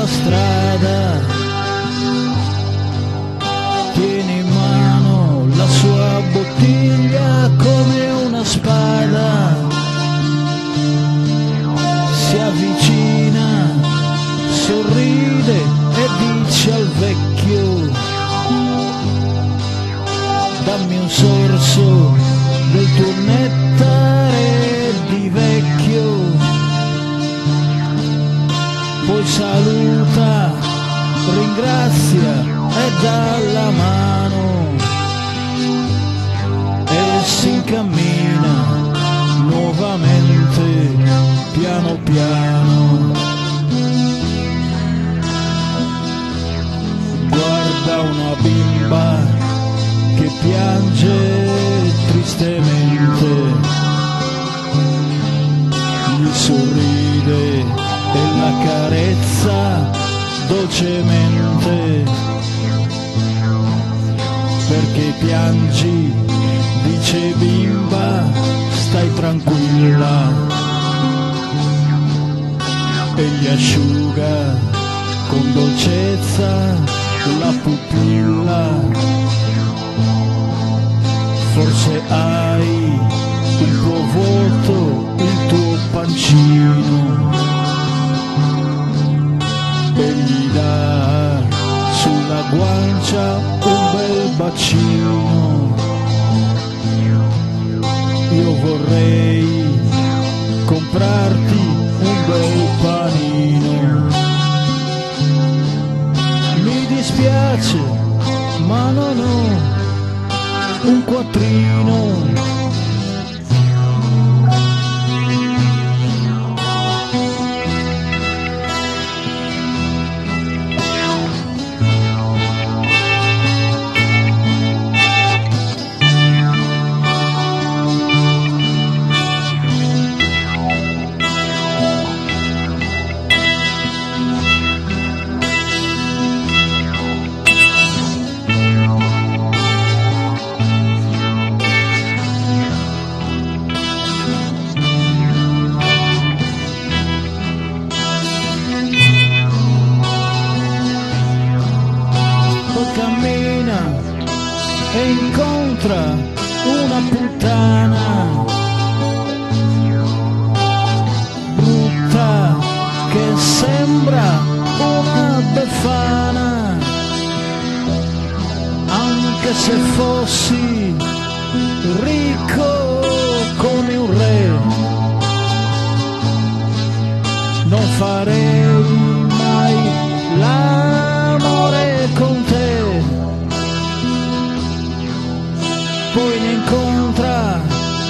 la strada, tiene in mano la sua bottiglia come una spada, si avvicina, sorride e dice al vecchio: dammi un sorso del tuo nettare di vecchio. Poi saluta, ringrazia e dà la mano e si incammina nuovamente piano piano. Guarda una bimba che piange tristemente, gli sorride e la carezza dolcemente. Perché piangi? Dice: bimba, stai tranquilla. E gli asciuga con dolcezza la pupilla. Forse hai un po' vuoto il tuo pancino, e gli dà sulla guancia un bel bacino. Io vorrei comprarti un bel panino. Mi dispiace, ma non ho un quattrino. Cammina e incontra una puttana brutta che sembra una befana. Anche se fossi ricco come un re, non farei mai l'amore con te. Poi ne incontra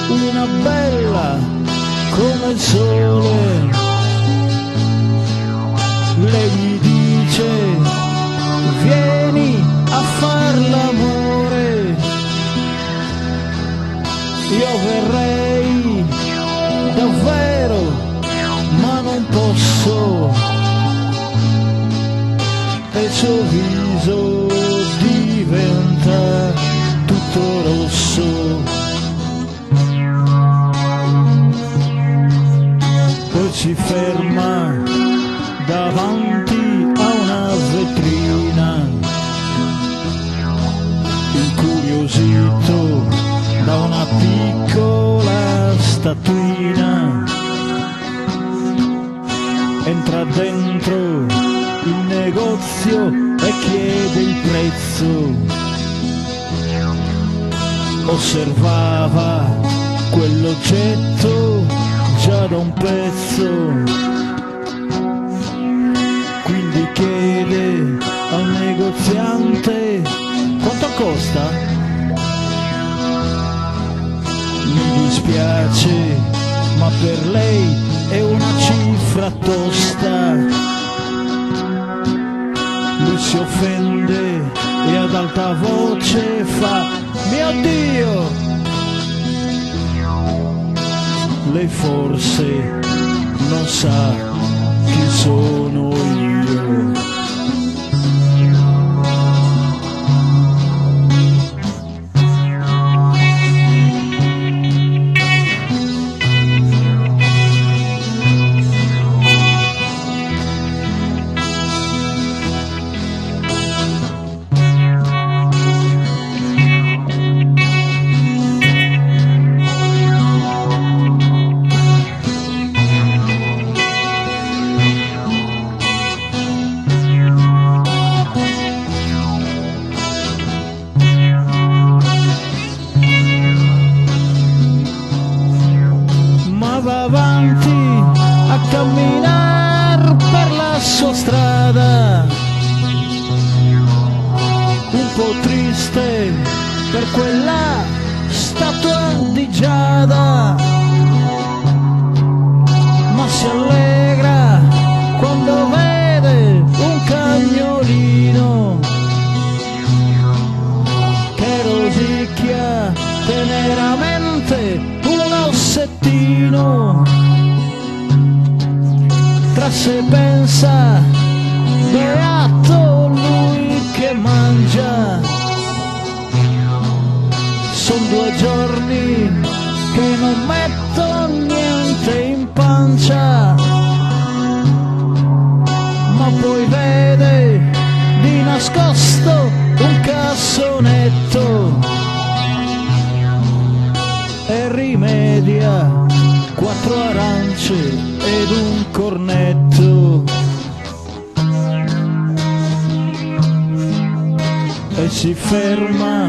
una bella come il sole, lei gli dice: vieni a far l'amore. Io verrei davvero, ma non posso, e il suo viso diventa tutto rosso. Poi si ferma davanti a una vetrina, incuriosito da una piccola statuina. Entra dentro il negozio e chiede il prezzo. Osservava quell'oggetto già da un pezzo, quindi chiede al negoziante: quanto costa? Mi dispiace, ma per lei è una cifra tosta. Lui si offende e ad alta voce fa: mio Dio! Lei forse non sa chi sono io. strada, un po' triste per quella statua di Giada, ma si allegra quando vede un cagnolino che rosicchia teneramente un ossettino. Tra sé pensa, beato lui che mangia, son 2 giorni che non metto niente in pancia, ma poi vede di nascosto un cassonetto e rimedia 4 arance ed un cornetto, e si ferma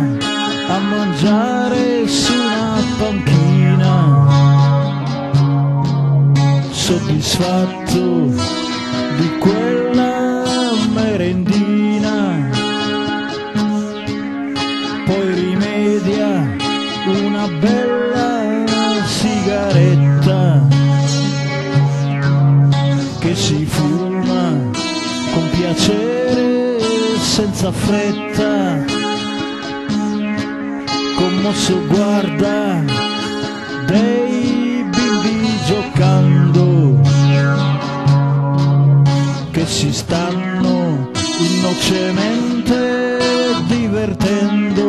a mangiare su una panchina, soddisfatto di quella merendina. Poi rimedia una bella sigaretta che si fuma con piacere senza fretta, commosso guarda dei bimbi giocando che si stanno innocentemente divertendo.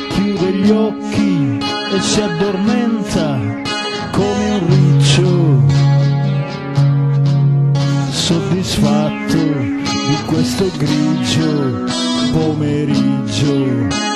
Chiude gli occhi e si addormenta come un riccio, soddisfatto di questo grigio pomeriggio.